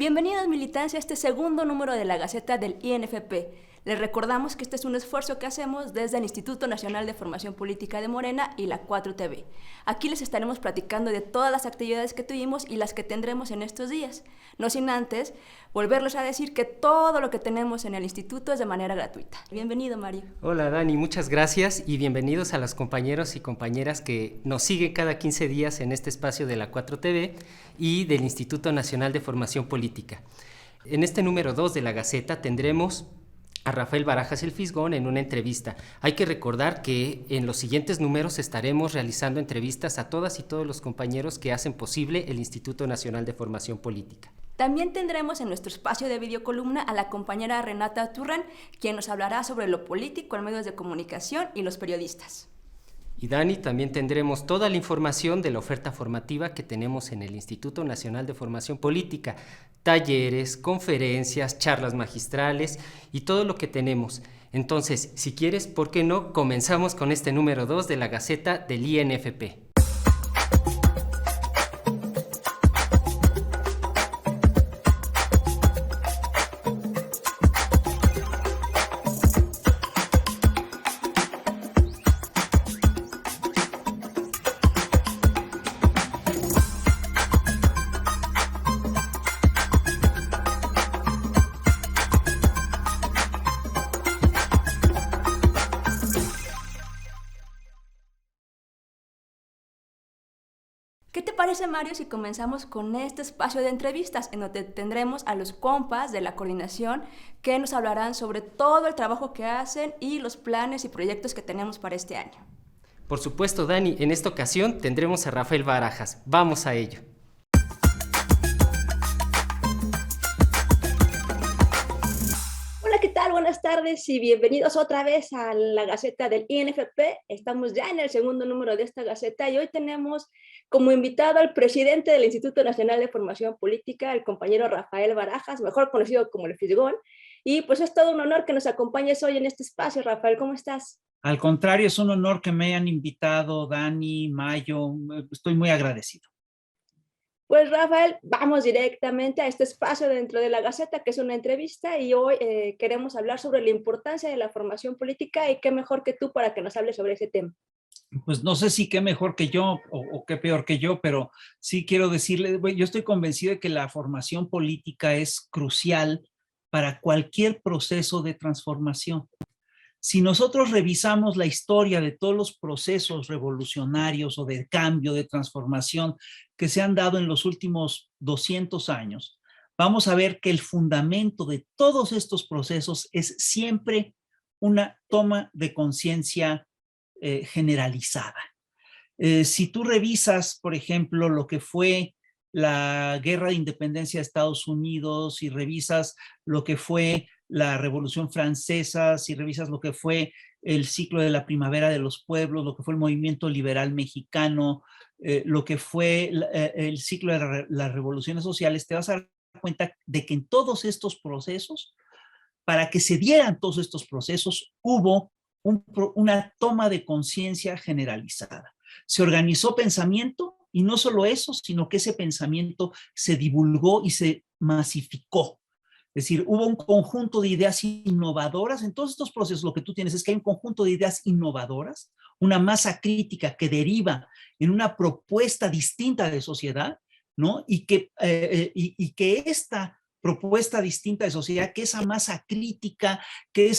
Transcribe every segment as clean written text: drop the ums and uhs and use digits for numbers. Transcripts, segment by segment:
Bienvenidos militancia a este segundo número de la Gaceta del INFP. Les recordamos que este es un esfuerzo que hacemos desde el Instituto Nacional de Formación Política de Morena y la 4TV. Aquí les estaremos platicando de todas las actividades que tuvimos y las que tendremos en estos días. No sin antes volverles a decir que todo lo que tenemos en el instituto es de manera gratuita. Bienvenido, Mario. Hola, Dani, muchas gracias y bienvenidos a los compañeros y compañeras que nos siguen cada 15 días en este espacio de la 4TV y del Instituto Nacional de Formación Política. En este número 2 de la Gaceta tendremos a Rafael Barajas el Fisgón en una entrevista. Hay que recordar que en los siguientes números estaremos realizando entrevistas a todas y todos los compañeros que hacen posible el Instituto Nacional de Formación Política. También tendremos en nuestro espacio de videocolumna a la compañera Renata Turran, quien nos hablará sobre lo político en medios de comunicación y los periodistas. Y Dani, también tendremos toda la información de la oferta formativa que tenemos en el Instituto Nacional de Formación Política, talleres, conferencias, charlas magistrales y todo lo que tenemos. Entonces, si quieres, ¿por qué no? Comenzamos con este número 2 de la Gaceta del INFP. ¿Qué te parece, Mario, si comenzamos con este espacio de entrevistas en donde tendremos a los compas de la coordinación que nos hablarán sobre todo el trabajo que hacen y los planes y proyectos que tenemos para este año? Por supuesto, Dani, en esta ocasión tendremos a Rafael Barajas. Vamos a ello. Hola, ¿qué tal? Buenas tardes y bienvenidos otra vez a la Gaceta del INFP. Estamos ya en el segundo número de esta Gaceta y hoy tenemos como invitado al presidente del Instituto Nacional de Formación Política, el compañero Rafael Barajas, mejor conocido como el Fisgón. Y pues es todo un honor que nos acompañes hoy en este espacio. Rafael, ¿cómo estás? Al contrario, es un honor que me hayan invitado, Dani, Mayo, estoy muy agradecido. Pues Rafael, vamos directamente a este espacio dentro de la Gaceta, que es una entrevista, y hoy queremos hablar sobre la importancia de la formación política y qué mejor que tú para que nos hables sobre ese tema. Pues no sé si qué mejor que yo o qué peor que yo, pero sí quiero decirle, yo estoy convencido de que la formación política es crucial para cualquier proceso de transformación. Si nosotros revisamos la historia de todos los procesos revolucionarios o de cambio, de transformación que se han dado en los últimos 200 años, vamos a ver que el fundamento de todos estos procesos es siempre una toma de conciencia generalizada. Si tú revisas, por ejemplo, lo que fue la guerra de independencia de Estados Unidos, si revisas lo que fue la Revolución Francesa, si revisas lo que fue el ciclo de la primavera de los pueblos, lo que fue el movimiento liberal mexicano, lo que fue el ciclo de las revoluciones sociales, te vas a dar cuenta de que en todos estos procesos, para que se dieran todos estos procesos, hubo una toma de conciencia generalizada. Se organizó pensamiento y no solo eso, sino que ese pensamiento se divulgó y se masificó. Es decir, hubo un conjunto de ideas innovadoras. En todos estos procesos lo que tú tienes es que hay un conjunto de ideas innovadoras, una masa crítica que deriva en una propuesta distinta de sociedad, ¿no? Y que esta propuesta distinta de sociedad, que esa masa crítica, que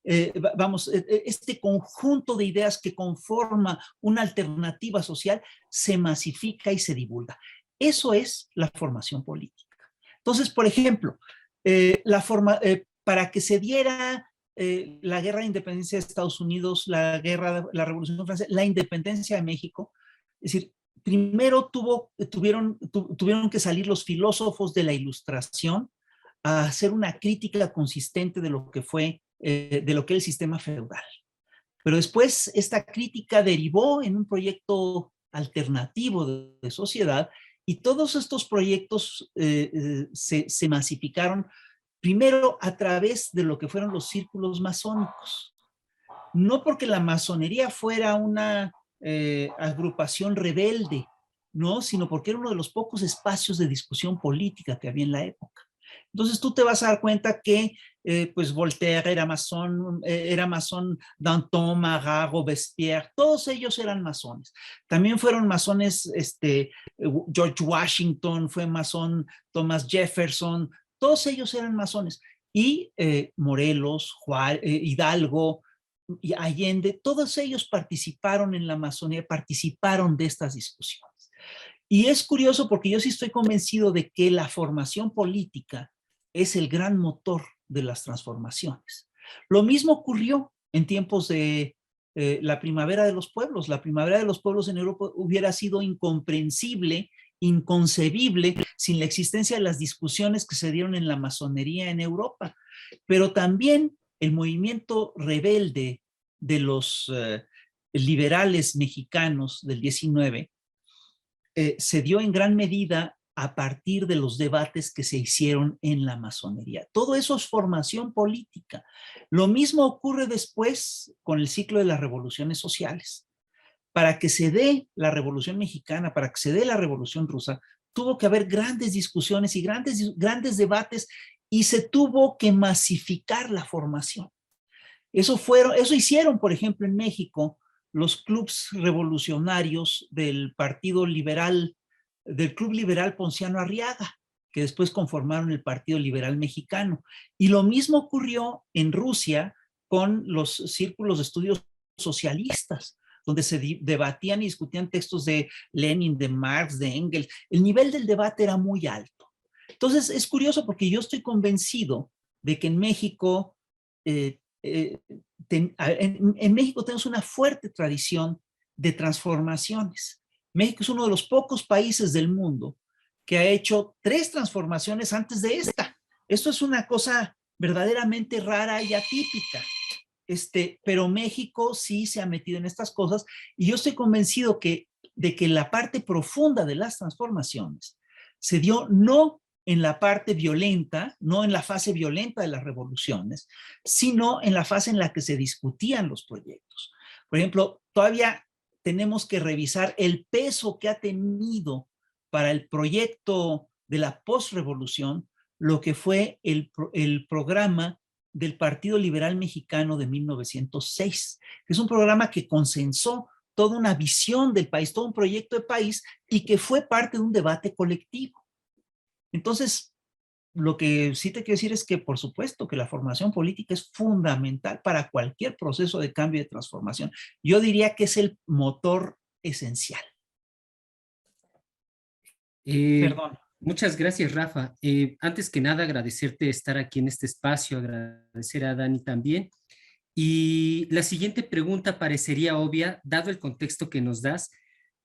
este conjunto de ideas que conforma una alternativa social, se masifica y se divulga. Eso es la formación política. Entonces, por ejemplo, para que se diera la guerra de independencia de Estados Unidos, la Revolución Francesa, la independencia de México, es decir, primero tuvieron que salir los filósofos de la Ilustración a hacer una crítica consistente de lo que fue, de lo que es el sistema feudal. Pero después esta crítica derivó en un proyecto alternativo de sociedad y todos estos proyectos se masificaron primero a través de lo que fueron los círculos masónicos. No porque la masonería fuera una agrupación rebelde, no, sino porque era uno de los pocos espacios de discusión política que había en la época. Entonces tú te vas a dar cuenta que pues Voltaire era masón, Danton, Marat, Robespierre, todos ellos eran masones. También fueron masones, George Washington fue masón, Thomas Jefferson, todos ellos eran masones. Y Morelos, Hidalgo, y Allende, todos ellos participaron en la masonía, participaron de estas discusiones. Y es curioso porque yo sí estoy convencido de que la formación política es el gran motor de las transformaciones. Lo mismo ocurrió en tiempos de la primavera de los pueblos. La primavera de los pueblos en Europa hubiera sido incomprensible, inconcebible, sin la existencia de las discusiones que se dieron en la masonería en Europa. Pero también el movimiento rebelde de los liberales mexicanos del 19 se dio en gran medida a partir de los debates que se hicieron en la masonería. Todo eso es formación política. Lo mismo ocurre después con el ciclo de las revoluciones sociales. Para que se dé la Revolución Mexicana, para que se dé la Revolución Rusa, tuvo que haber grandes discusiones y grandes debates, y se tuvo que masificar la formación. Eso hicieron, por ejemplo, en México, los clubes revolucionarios del Partido Liberal, del Club Liberal Ponciano Arriaga, que después conformaron el Partido Liberal Mexicano. Y lo mismo ocurrió en Rusia con los círculos de estudios socialistas, donde se debatían y discutían textos de Lenin, de Marx, de Engels. El nivel del debate era muy alto. Entonces, es curioso porque yo estoy convencido de que en México, en México tenemos una fuerte tradición de transformaciones. México es uno de los pocos países del mundo que ha hecho 3 transformaciones antes de esta. Esto es una cosa verdaderamente rara y atípica. Pero México sí se ha metido en estas cosas, y yo estoy convencido de que la parte profunda de las transformaciones se dio no en la parte violenta, no en la fase violenta de las revoluciones, sino en la fase en la que se discutían los proyectos. Por ejemplo, todavía tenemos que revisar el peso que ha tenido para el proyecto de la postrevolución lo que fue el programa del Partido Liberal Mexicano de 1906, que es un programa que consensó toda una visión del país, todo un proyecto de país, y que fue parte de un debate colectivo. Entonces, lo que sí te quiero decir es que, por supuesto, que la formación política es fundamental para cualquier proceso de cambio y de transformación. Yo diría que es el motor esencial. Perdón. Muchas gracias, Rafa. Antes que nada, agradecerte estar aquí en este espacio, agradecer a Dani también. Y la siguiente pregunta parecería obvia, dado el contexto que nos das,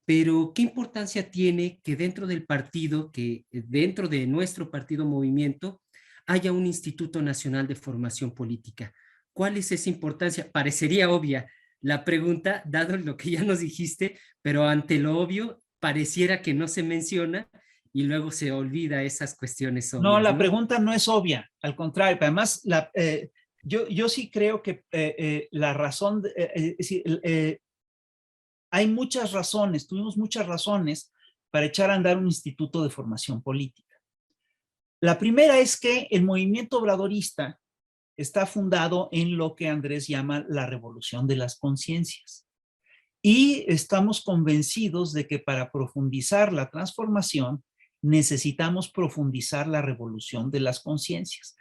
pero ¿qué importancia tiene que dentro del partido, que dentro de nuestro partido Movimiento, haya un Instituto Nacional de Formación Política? ¿Cuál es esa importancia? Parecería obvia la pregunta, dado lo que ya nos dijiste, pero ante lo obvio, pareciera que no se menciona y luego se olvida esas cuestiones obvias. No, la pregunta no es obvia, al contrario. Además, yo sí creo que la razón, es decir, hay muchas razones, tuvimos muchas razones para echar a andar un instituto de formación política. La primera es que el movimiento obradorista está fundado en lo que Andrés llama la revolución de las conciencias. Y estamos convencidos de que para profundizar la transformación necesitamos profundizar la revolución de las conciencias.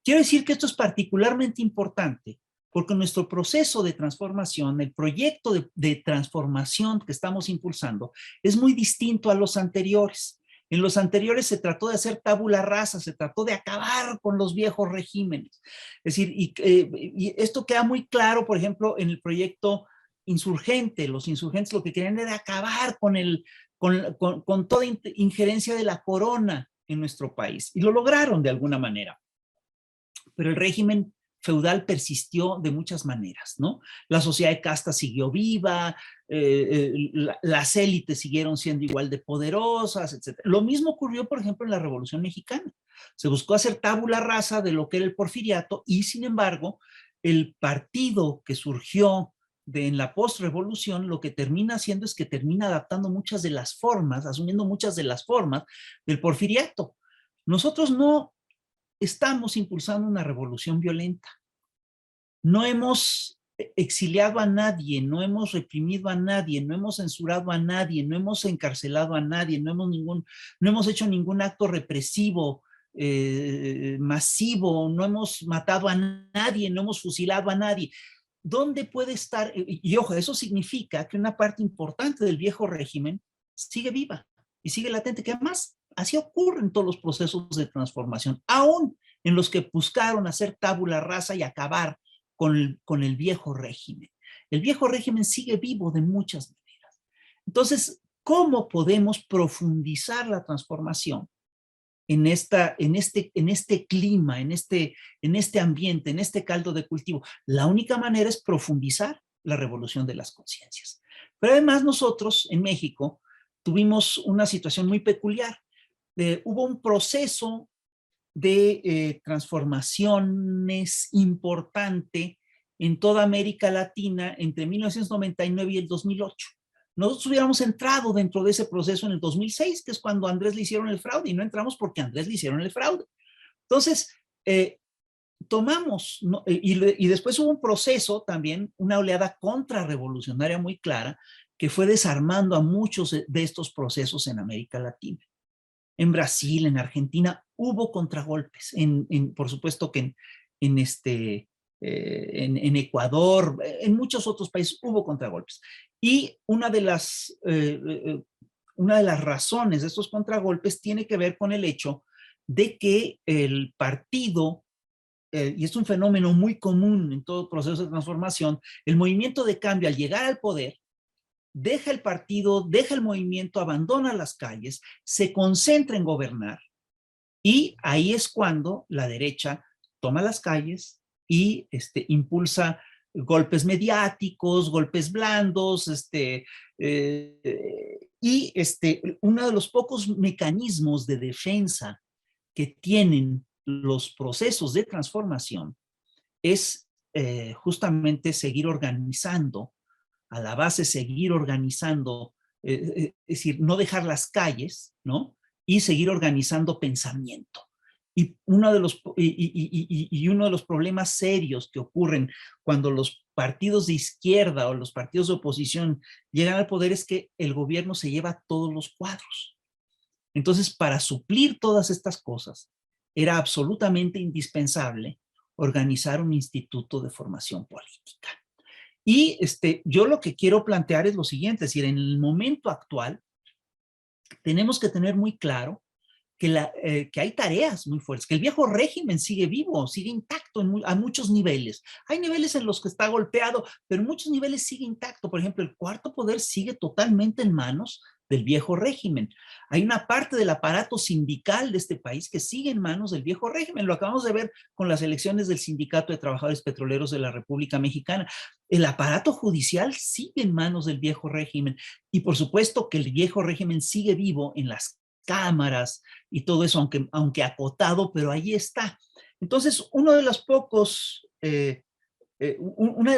Quiero decir que esto es particularmente importante porque nuestro proceso de transformación, el proyecto de transformación que estamos impulsando, es muy distinto a los anteriores. En los anteriores se trató de hacer tabula rasa, se trató de acabar con los viejos regímenes. Es decir, y esto queda muy claro, por ejemplo, en el proyecto insurgente. Los insurgentes lo que querían era acabar con toda injerencia de la corona en nuestro país, y lo lograron de alguna manera. Pero el régimen feudal persistió de muchas maneras, ¿no? La sociedad de casta siguió viva, las élites siguieron siendo igual de poderosas, etc. Lo mismo ocurrió, por ejemplo, en la Revolución Mexicana. Se buscó hacer tabula rasa de lo que era el porfiriato, y sin embargo, el partido que surgió en la postrevolución, lo que termina haciendo es que termina adaptando muchas de las formas, asumiendo muchas de las formas del porfiriato. Nosotros no estamos impulsando una revolución violenta. No hemos exiliado a nadie, no hemos reprimido a nadie, no hemos censurado a nadie, no hemos encarcelado a nadie, no hemos hecho ningún acto represivo masivo, no hemos matado a nadie, no hemos fusilado a nadie. ¿Dónde puede estar? Y ojo, eso significa que una parte importante del viejo régimen sigue viva y sigue latente, que además así ocurre en todos los procesos de transformación, aún en los que buscaron hacer tabula rasa y acabar con el viejo régimen. El viejo régimen sigue vivo de muchas maneras. Entonces, ¿cómo podemos profundizar la transformación en este clima, en este ambiente, en este caldo de cultivo? La única manera es profundizar la revolución de las conciencias. Pero además nosotros en México tuvimos una situación muy peculiar. Hubo un proceso de transformaciones importante en toda América Latina entre 1999 y el 2008. Nosotros hubiéramos entrado dentro de ese proceso en el 2006, que es cuando a Andrés le hicieron el fraude, y no entramos porque a Andrés le hicieron el fraude. Entonces, tomamos, ¿no? Y después hubo un proceso también, una oleada contrarrevolucionaria muy clara, que fue desarmando a muchos de estos procesos en América Latina. En Brasil, en Argentina, hubo contragolpes. Por supuesto que en Ecuador, en muchos otros países hubo contragolpes. Y una de las razones de estos contragolpes tiene que ver con el hecho de que el partido, y es un fenómeno muy común en todo proceso de transformación, el movimiento de cambio al llegar al poder, deja el partido, deja el movimiento, abandona las calles, se concentra en gobernar, y ahí es cuando la derecha toma las calles y impulsa golpes mediáticos, golpes blandos, y uno de los pocos mecanismos de defensa que tienen los procesos de transformación es justamente seguir organizando a la base, seguir organizando, es decir, no dejar las calles, ¿no? Y seguir organizando pensamiento. Y uno de los problemas serios que ocurren cuando los partidos de izquierda o los partidos de oposición llegan al poder es que el gobierno se lleva todos los cuadros. Entonces, para suplir todas estas cosas, era absolutamente indispensable organizar un instituto de formación política. Y yo lo que quiero plantear es lo siguiente, es decir, en el momento actual tenemos que tener muy claro que hay tareas muy fuertes, que el viejo régimen sigue vivo, sigue intacto a muchos niveles. Hay niveles en los que está golpeado, pero en muchos niveles sigue intacto. Por ejemplo, el cuarto poder sigue totalmente en manos del viejo régimen. Hay una parte del aparato sindical de este país que sigue en manos del viejo régimen. Lo acabamos de ver con las elecciones del Sindicato de Trabajadores Petroleros de la República Mexicana. El aparato judicial sigue en manos del viejo régimen. Y por supuesto que el viejo régimen sigue vivo en las cámaras y todo eso, aunque acotado, pero ahí está. Entonces, una de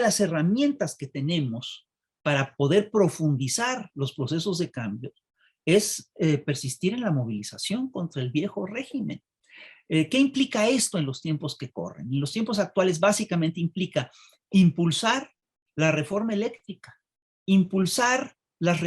las herramientas que tenemos para poder profundizar los procesos de cambio es persistir en la movilización contra el viejo régimen. ¿Qué implica esto en los tiempos que corren? En los tiempos actuales básicamente implica impulsar la reforma eléctrica, impulsar las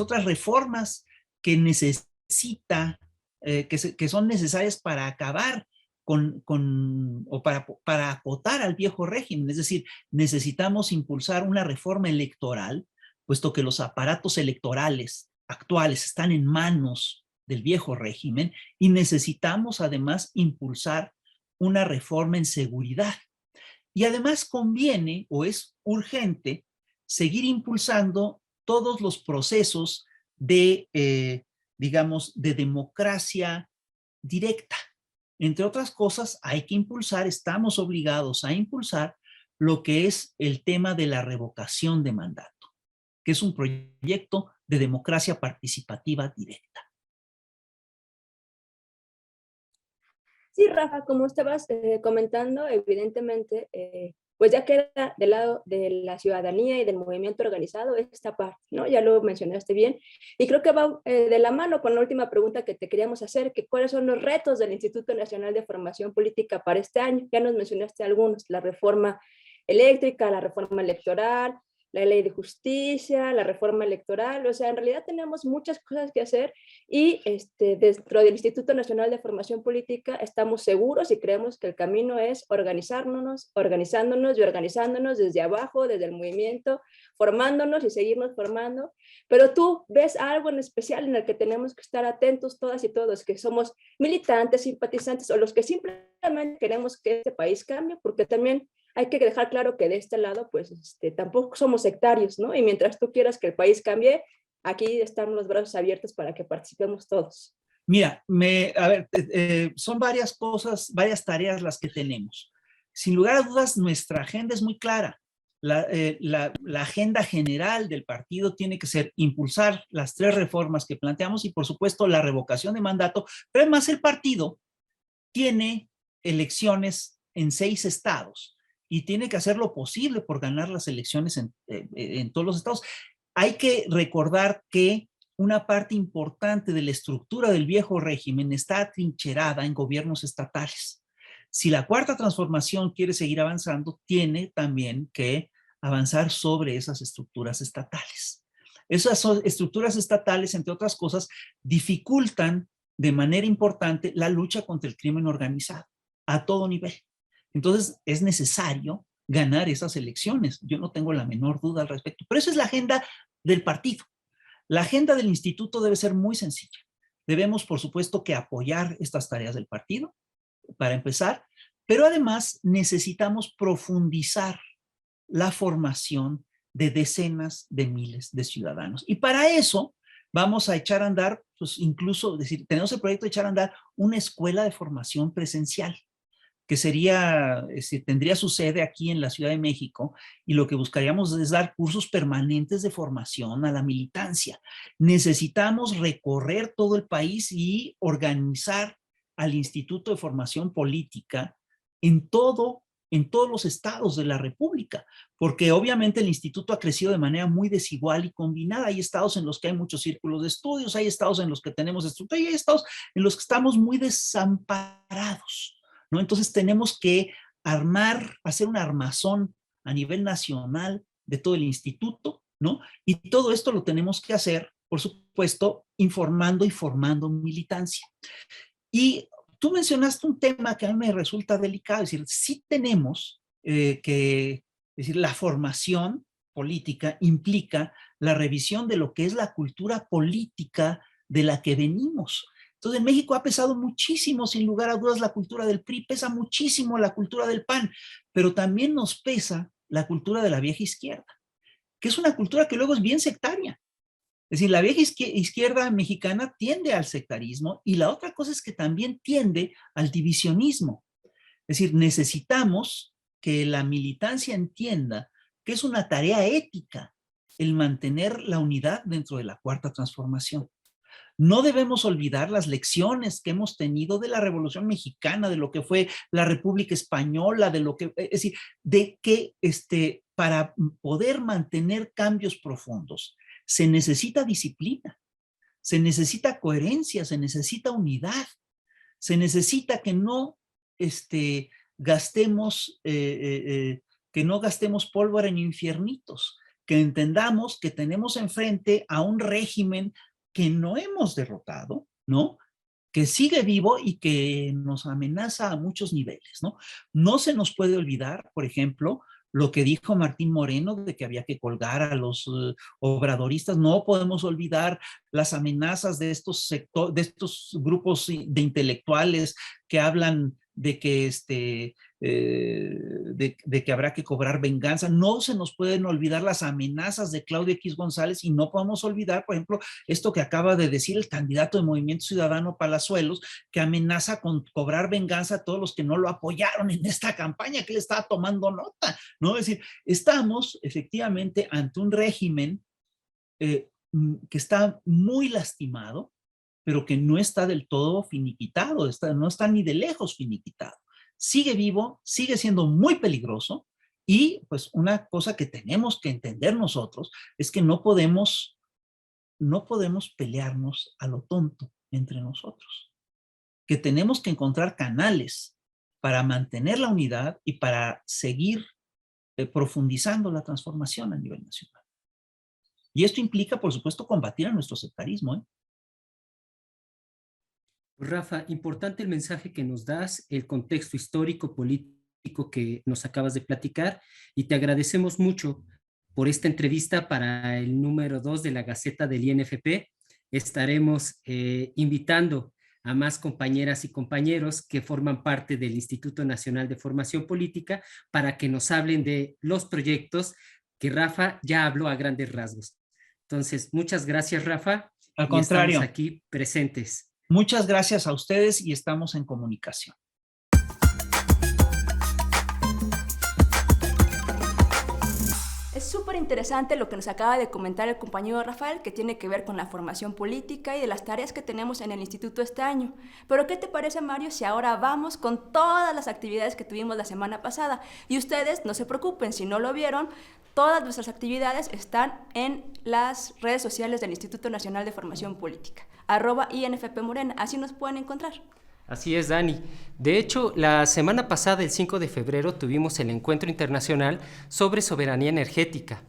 otras reformas que necesita, que son necesarias para acabar o para acotar al viejo régimen. Es decir, necesitamos impulsar una reforma electoral, puesto que los aparatos electorales actuales están en manos del viejo régimen, y necesitamos además impulsar una reforma en seguridad. Y además conviene o es urgente seguir impulsando todos los procesos digamos, de democracia directa. Entre otras cosas, estamos obligados a impulsar lo que es el tema de la revocación de mandato, que es un proyecto de democracia participativa directa. Sí, Rafa, como estabas comentando, evidentemente pues ya queda del lado de la ciudadanía y del movimiento organizado esta parte, ¿no? Ya lo mencionaste bien. Y creo que va de la mano con la última pregunta que te queríamos hacer, que cuáles son los retos del Instituto Nacional de Formación Política para este año. Ya nos mencionaste algunos, la reforma eléctrica, la reforma electoral, la ley de justicia, la reforma electoral, o sea, en realidad tenemos muchas cosas que hacer y dentro del Instituto Nacional de Formación Política estamos seguros y creemos que el camino es organizándonos y organizándonos desde abajo, desde el movimiento, formándonos y seguirnos formando, pero tú ves algo en especial en el que tenemos que estar atentos todas y todos, que somos militantes, simpatizantes o los que simplemente queremos que este país cambie, porque también hay que dejar claro que de este lado, pues tampoco somos sectarios, ¿no? Y mientras tú quieras que el país cambie, aquí están los brazos abiertos para que participemos todos. Mira, a ver, son varias cosas, varias tareas las que tenemos. Sin lugar a dudas, nuestra agenda es muy clara. La agenda general del partido tiene que ser impulsar las 3 reformas que planteamos y, por supuesto, la revocación de mandato, pero además el partido tiene elecciones en 6 estados y tiene que hacer lo posible por ganar las elecciones en todos los estados. Hay que recordar que una parte importante de la estructura del viejo régimen está atrincherada en gobiernos estatales. Si la Cuarta Transformación quiere seguir avanzando, tiene también que avanzar sobre esas estructuras estatales. Esas estructuras estatales, entre otras cosas, dificultan de manera importante la lucha contra el crimen organizado a todo nivel. Entonces, es necesario ganar esas elecciones. Yo no tengo la menor duda al respecto. Pero esa es la agenda del partido. La agenda del instituto debe ser muy sencilla. Debemos, por supuesto, que apoyar estas tareas del partido, para empezar, pero además necesitamos profundizar la formación de decenas de miles de ciudadanos. Y para eso vamos a echar a andar, pues incluso, es decir, tenemos el proyecto de echar a andar una escuela de formación presencial, que sería, tendría su sede aquí en la Ciudad de México, y lo que buscaríamos es dar cursos permanentes de formación a la militancia. Necesitamos recorrer todo el país y organizar al Instituto de Formación Política en todos los estados de la República, porque obviamente el instituto ha crecido de manera muy desigual y combinada. Hay estados en los que hay muchos círculos de estudios, hay estados en los que tenemos estructura y hay estados en los que estamos muy desamparados, ¿no? Entonces tenemos que hacer un armazón a nivel nacional de todo el instituto, ¿no? Y todo esto lo tenemos que hacer, por supuesto, informando y formando militancia. Y tú mencionaste un tema que a mí me resulta delicado, es decir, sí tenemos es decir, la formación política implica la revisión de lo que es la cultura política de la que venimos. Entonces, en México ha pesado muchísimo, sin lugar a dudas, la cultura del PRI, pesa muchísimo la cultura del PAN, pero también nos pesa la cultura de la vieja izquierda, que es una cultura que luego es bien sectaria. Es decir, la vieja izquierda mexicana tiende al sectarismo y la otra cosa es que también tiende al divisionismo. Es decir, necesitamos que la militancia entienda que es una tarea ética el mantener la unidad dentro de la Cuarta Transformación. No debemos olvidar las lecciones que hemos tenido de la Revolución Mexicana, de lo que fue la República Española, de lo que, es decir, de que para poder mantener cambios profundos se necesita disciplina, se necesita coherencia, se necesita unidad, se necesita que no gastemos pólvora en infiernitos, que entendamos que tenemos enfrente a un régimen que no hemos derrotado, ¿no? Que sigue vivo y que nos amenaza a muchos niveles, ¿no? No se nos puede olvidar, por ejemplo, lo que dijo Martín Moreno de que había que colgar a los obradoristas. No podemos olvidar las amenazas de estos grupos de intelectuales que hablan de que de que habrá que cobrar venganza. No se nos pueden olvidar las amenazas de Claudio X González y no podemos olvidar, por ejemplo, esto que acaba de decir el candidato de Movimiento Ciudadano Palazuelos, que amenaza con cobrar venganza a todos los que no lo apoyaron en esta campaña, que le estaba tomando nota, ¿no? Es decir, estamos efectivamente ante un régimen que está muy lastimado, pero que no está del todo finiquitado, no está ni de lejos finiquitado. Sigue vivo, sigue siendo muy peligroso Y pues una cosa que tenemos que entender nosotros es que no podemos pelearnos a lo tonto entre nosotros, que tenemos que encontrar canales para mantener la unidad y para seguir profundizando la transformación a nivel nacional. Y esto implica, por supuesto, combatir a nuestro sectarismo, ¿eh? Rafa, importante el mensaje que nos das, el contexto histórico, político que nos acabas de platicar, y te agradecemos mucho por esta entrevista para el número 2 de la Gaceta del INFP. Estaremos invitando a más compañeras y compañeros que forman parte del Instituto Nacional de Formación Política para que nos hablen de los proyectos que Rafa ya habló a grandes rasgos. Entonces, muchas gracias, Rafa, Al y estamos contrario, aquí presentes. muchas gracias a ustedes y estamos en comunicación. Es súper interesante lo que nos acaba de comentar el compañero Rafael, que tiene que ver con la formación política y de las tareas que tenemos en el instituto este año. Pero ¿qué te parece, Mario, si ahora vamos con todas las actividades que tuvimos la semana pasada? Y ustedes no se preocupen, si no lo vieron, todas nuestras actividades están en las redes sociales del Instituto Nacional de Formación Política, @INFP Morena, así nos pueden encontrar. Así es, Dani. De hecho, la semana pasada, el 5 de febrero, tuvimos el Encuentro Internacional sobre Soberanía Energética.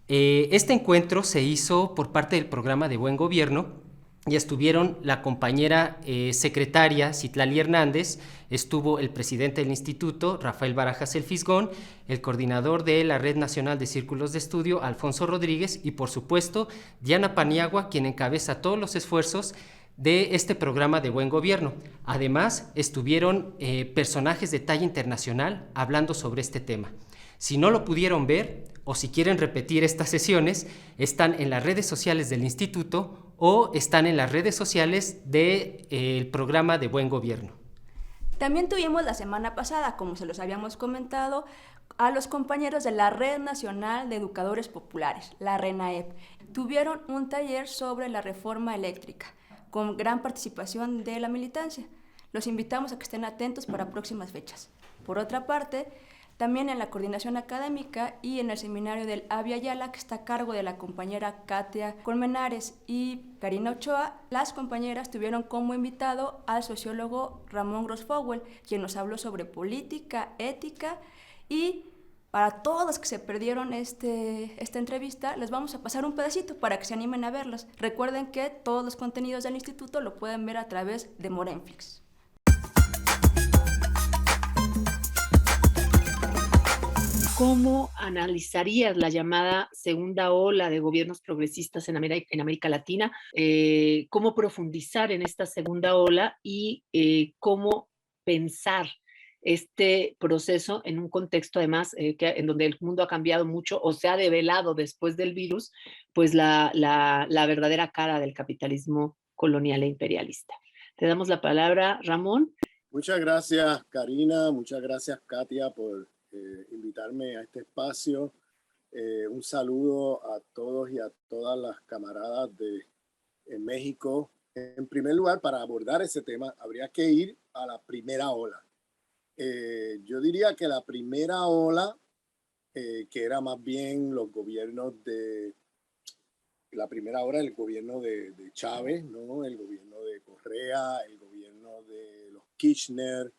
Este encuentro se hizo por parte del Programa de Buen Gobierno y estuvieron la compañera secretaria Citlali Hernández, estuvo el presidente del instituto, Rafael Barajas El Fisgón, el coordinador de la Red Nacional de Círculos de Estudio, Alfonso Rodríguez, y por supuesto, Diana Paniagua, quien encabeza todos los esfuerzos de este programa de buen gobierno. Además, estuvieron personajes de talla internacional hablando sobre este tema. Si no lo pudieron ver o si quieren repetir estas sesiones, están en las redes sociales del instituto o están en las redes sociales del programa de buen gobierno. También tuvimos la semana pasada, como se los habíamos comentado, a los compañeros de la Red Nacional de Educadores Populares, la RENAEP. Tuvieron un taller sobre la reforma eléctrica, con gran participación de la militancia. Los invitamos a que estén atentos para próximas fechas. Por otra parte, también en la coordinación académica y en el seminario del Avia Yala, que está a cargo de la compañera Katia Colmenares y Karina Ochoa, las compañeras tuvieron como invitado al sociólogo Ramón Grossfogel, quien nos habló sobre política, ética, y para todos los que se perdieron esta entrevista, les vamos a pasar un pedacito para que se animen a verlos. Recuerden que todos los contenidos del instituto lo pueden ver a través de Morenflix. ¿Cómo analizarías la llamada segunda ola de gobiernos progresistas en América Latina? ¿Cómo profundizar en esta segunda ola y cómo pensar este proceso en un contexto además en donde el mundo ha cambiado mucho o se ha develado después del virus, pues la verdadera cara del capitalismo colonial e imperialista? Te damos la palabra, Ramón. Muchas gracias, Karina. Muchas gracias, Katia, por invitarme a este espacio. Un saludo a todos y a todas las camaradas de México. En primer lugar, para abordar ese tema, habría que ir a la primera ola. Yo diría que la primera ola, que era más bien los gobiernos la primera ola, el gobierno de Chávez, ¿no? El gobierno de Correa, el gobierno de los Kirchner,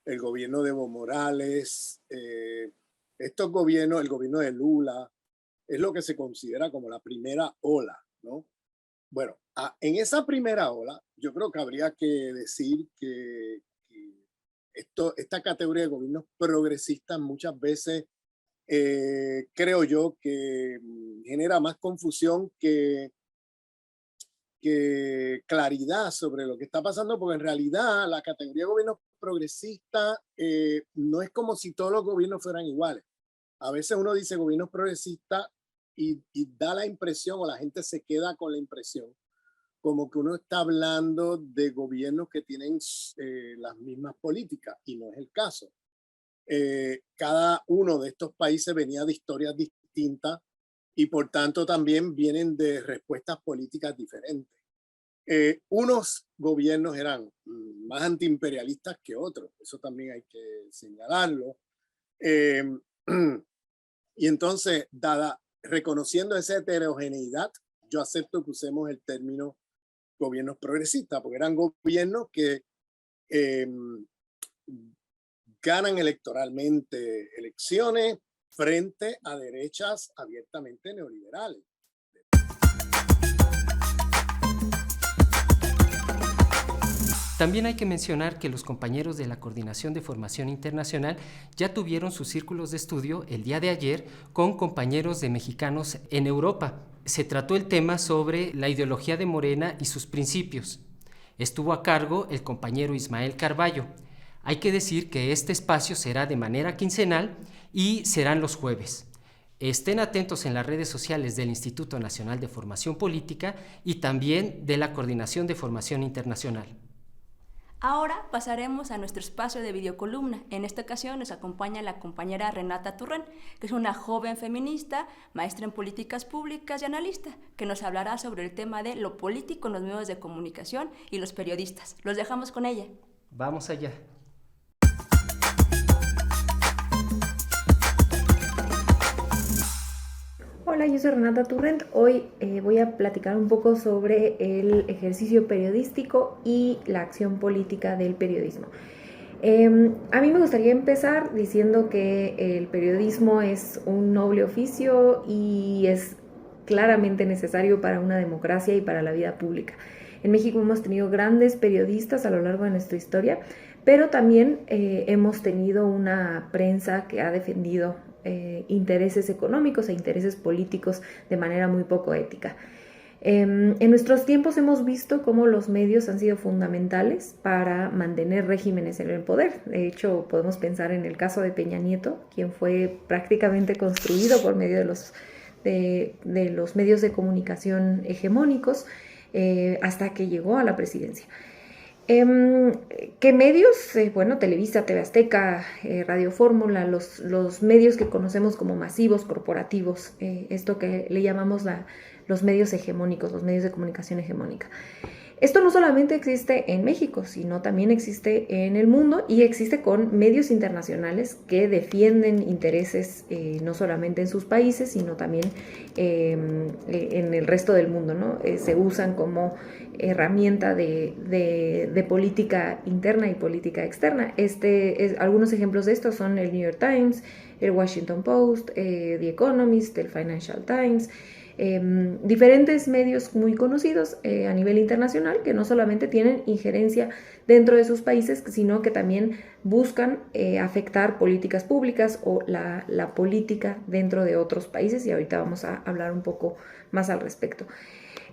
el gobierno de Evo Morales, estos gobiernos, el gobierno de Lula, es lo que se considera como la primera ola, ¿no? Bueno, en esa primera ola, yo creo que habría que decir que esta categoría de gobiernos progresistas muchas veces creo yo que genera más confusión que claridad sobre lo que está pasando, porque en realidad la categoría de gobiernos progresistas no es como si todos los gobiernos fueran iguales. A veces uno dice gobiernos progresistas y da la impresión, o la gente se queda con la impresión, como que uno está hablando de gobiernos que tienen las mismas políticas, y no es el caso. Cada uno de estos países venía de historias distintas y por tanto también vienen de respuestas políticas diferentes. Unos gobiernos eran más antiimperialistas que otros, eso también hay que señalarlo. Y entonces, reconociendo esa heterogeneidad, yo acepto que usemos el término gobiernos progresistas, porque eran gobiernos que ganan electoralmente elecciones frente a derechas abiertamente neoliberales. También hay que mencionar que los compañeros de la Coordinación de Formación Internacional ya tuvieron sus círculos de estudio el día de ayer con compañeros de mexicanos en Europa. Se trató el tema sobre la ideología de Morena y sus principios. Estuvo a cargo el compañero Ismael Carballo. Hay que decir que este espacio será de manera quincenal y serán los jueves. Estén atentos en las redes sociales del Instituto Nacional de Formación Política y también de la Coordinación de Formación Internacional. Ahora pasaremos a nuestro espacio de videocolumna. En esta ocasión nos acompaña la compañera Renata Turren, que es una joven feminista, maestra en políticas públicas y analista, que nos hablará sobre el tema de lo político en los medios de comunicación y los periodistas. Los dejamos con ella. Vamos allá. Hola, yo soy Renata Turrent. Hoy voy a platicar un poco sobre el ejercicio periodístico y la acción política del periodismo. A mí me gustaría empezar diciendo que el periodismo es un noble oficio y es claramente necesario para una democracia y para la vida pública. En México hemos tenido grandes periodistas a lo largo de nuestra historia, pero también hemos tenido una prensa que ha defendido intereses económicos e intereses políticos de manera muy poco ética. En nuestros tiempos hemos visto cómo los medios han sido fundamentales para mantener regímenes en el poder. De hecho, podemos pensar en el caso de Peña Nieto, quien fue prácticamente construido por medio de los medios de comunicación hegemónicos hasta que llegó a la presidencia. ¿Qué medios? Bueno, Televisa, TV Azteca, Radio Fórmula, los medios que conocemos como masivos, corporativos, esto que le llamamos los medios hegemónicos, los medios de comunicación hegemónica. Esto no solamente existe en México, sino también existe en el mundo y existe con medios internacionales que defienden intereses no solamente en sus países, sino también en el resto del mundo, ¿no? Se usan como herramienta de política interna y política externa. Algunos ejemplos de esto son el New York Times, el Washington Post, The Economist, el Financial Times, diferentes medios muy conocidos a nivel internacional que no solamente tienen injerencia dentro de sus países, sino que también buscan afectar políticas públicas o la política dentro de otros países, y ahorita vamos a hablar un poco más al respecto.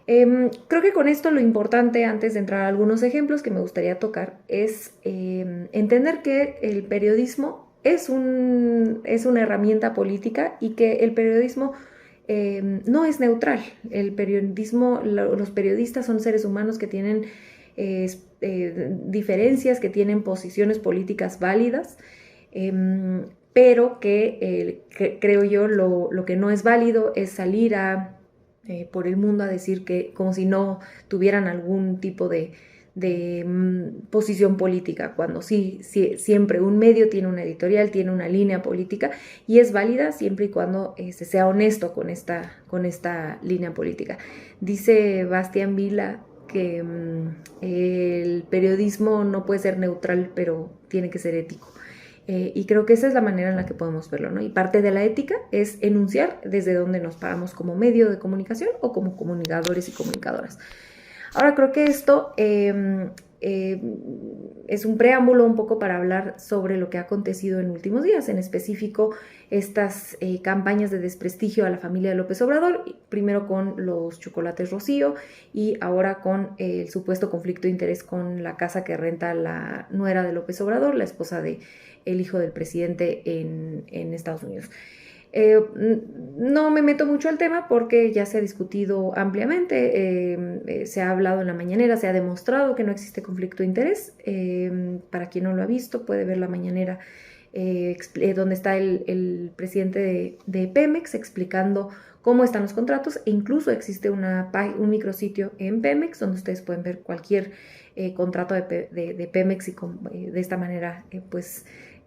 Creo que con esto lo importante, antes de entrar a algunos ejemplos que me gustaría tocar, es entender que el periodismo es una herramienta política y que el periodismo no es neutral. Los periodistas son seres humanos que tienen diferencias, que tienen posiciones políticas válidas, pero que creo yo lo que no es válido es salir por el mundo a decir que como si no tuvieran algún tipo de posición política, cuando sí, siempre un medio tiene una editorial, tiene una línea política y es válida siempre y cuando sea honesto con esta línea política. Dice Bastián Vila que el periodismo no puede ser neutral, pero tiene que ser ético. Y creo que esa es la manera en la que podemos verlo, ¿no? Y parte de la ética es enunciar desde dónde nos paramos como medio de comunicación o como comunicadores y comunicadoras. Ahora creo que esto es un preámbulo un poco para hablar sobre lo que ha acontecido en últimos días, en específico estas campañas de desprestigio a la familia de López Obrador, primero con los chocolates Rocío y ahora con el supuesto conflicto de interés con la casa que renta la nuera de López Obrador, la esposa del hijo del presidente en Estados Unidos. No me meto mucho al tema porque ya se ha discutido ampliamente, se ha hablado en la mañanera, se ha demostrado que no existe conflicto de interés. Para quien no lo ha visto, puede ver la mañanera donde está el presidente de Pemex explicando cómo están los contratos, e incluso existe un micrositio en Pemex donde ustedes pueden ver cualquier contrato de Pemex y de esta manera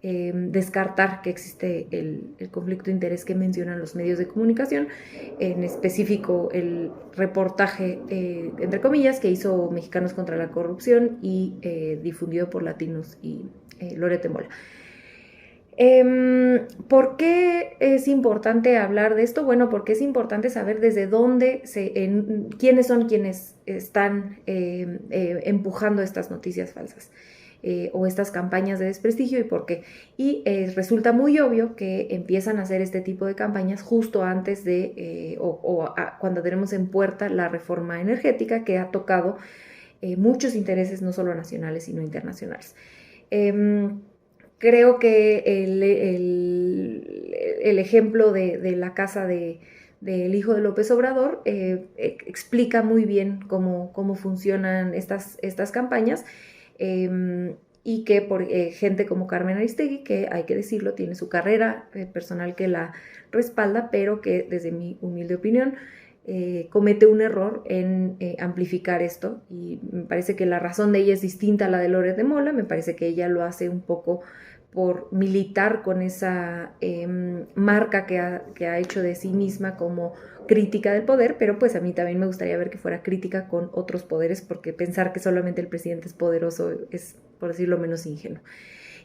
descartar que existe el conflicto de interés que mencionan los medios de comunicación, en específico el reportaje, entre comillas, que hizo Mexicanos contra la Corrupción y difundido por Latinos y Loret de Mola. ¿Por qué es importante hablar de esto? Bueno, porque es importante saber desde dónde, quiénes son quienes están empujando estas noticias falsas. O estas campañas de desprestigio y por qué. Y resulta muy obvio que empiezan a hacer este tipo de campañas justo antes de, cuando tenemos en puerta la reforma energética que ha tocado muchos intereses, no solo nacionales, sino internacionales. Creo que el ejemplo de la casa del hijo de López Obrador explica muy bien cómo funcionan estas campañas. Y que por gente como Carmen Aristegui, que hay que decirlo, tiene su carrera personal que la respalda, pero que desde mi humilde opinión comete un error en amplificar esto, y me parece que la razón de ella es distinta a la de Loret de Mola. Me parece que ella lo hace un poco por militar con esa marca que ha hecho de sí misma como crítica del poder, pero pues a mí también me gustaría ver que fuera crítica con otros poderes, porque pensar que solamente el presidente es poderoso es, por decirlo menos, ingenuo.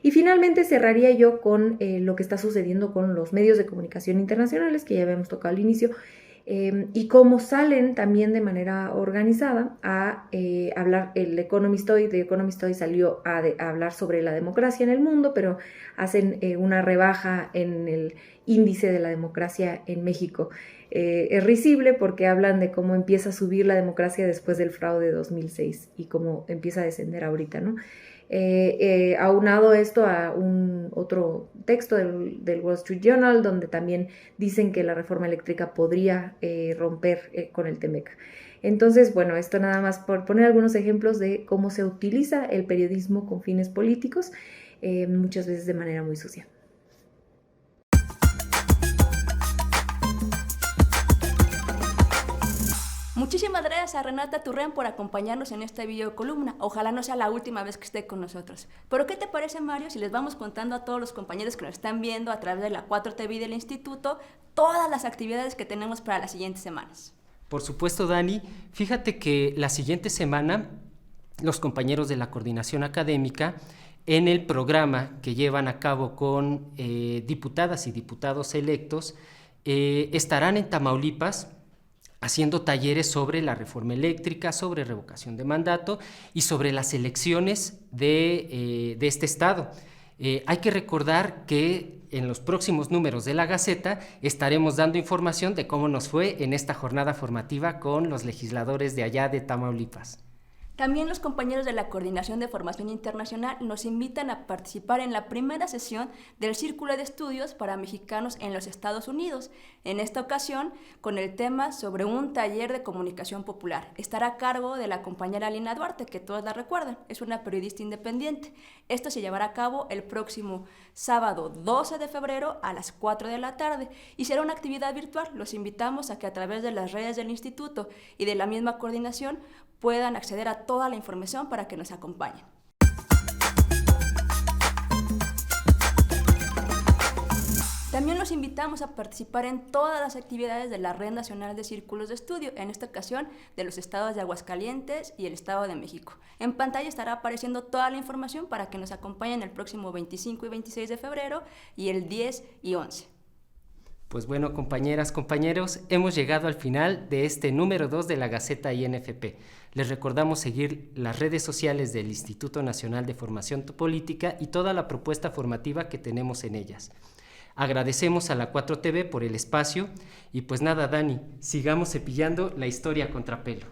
Y finalmente cerraría yo con lo que está sucediendo con los medios de comunicación internacionales, que ya habíamos tocado al inicio, y cómo salen también de manera organizada a hablar. The Economist Hoy salió a hablar sobre la democracia en el mundo, pero hacen una rebaja en el índice de la democracia en México. Es risible porque hablan de cómo empieza a subir la democracia después del fraude de 2006 y cómo empieza a descender ahorita, ¿no? Aunado esto a otro texto del Wall Street Journal, donde también dicen que la reforma eléctrica podría romper con el TEMEC. Entonces, bueno, esto nada más por poner algunos ejemplos de cómo se utiliza el periodismo con fines políticos, muchas veces de manera muy sucia. Muchísimas gracias a Renata Turren por acompañarnos en esta videocolumna. Ojalá no sea la última vez que esté con nosotros. Pero ¿qué te parece, Mario, si les vamos contando a todos los compañeros que nos están viendo a través de la 4TV del Instituto todas las actividades que tenemos para las siguientes semanas? Por supuesto, Dani. Fíjate que la siguiente semana los compañeros de la coordinación académica, en el programa que llevan a cabo con diputadas y diputados electos, estarán en Tamaulipas haciendo talleres sobre la reforma eléctrica, sobre revocación de mandato y sobre las elecciones de este estado. Hay que recordar que en los próximos números de la Gaceta estaremos dando información de cómo nos fue en esta jornada formativa con los legisladores de allá de Tamaulipas. También los compañeros de la Coordinación de Formación Internacional nos invitan a participar en la primera sesión del Círculo de Estudios para Mexicanos en los Estados Unidos, en esta ocasión con el tema sobre un taller de comunicación popular. Estará a cargo de la compañera Lina Duarte, que todos la recuerdan, es una periodista independiente. Esto se llevará a cabo el próximo sábado 12 de febrero a las 4 de la tarde y será una actividad virtual. Los invitamos a que a través de las redes del instituto y de la misma coordinación puedan acceder a toda la información para que nos acompañen. También los invitamos a participar en todas las actividades de la Red Nacional de Círculos de Estudio, en esta ocasión de los estados de Aguascalientes y el Estado de México. En pantalla estará apareciendo toda la información para que nos acompañen el próximo 25 y 26 de febrero y el 10 y 11. Pues bueno, compañeras, compañeros, hemos llegado al final de este número 2 de la Gaceta INFP. Les recordamos seguir las redes sociales del Instituto Nacional de Formación Política y toda la propuesta formativa que tenemos en ellas. Agradecemos a la 4TV por el espacio y pues nada, Dani, sigamos cepillando la historia a contrapelo.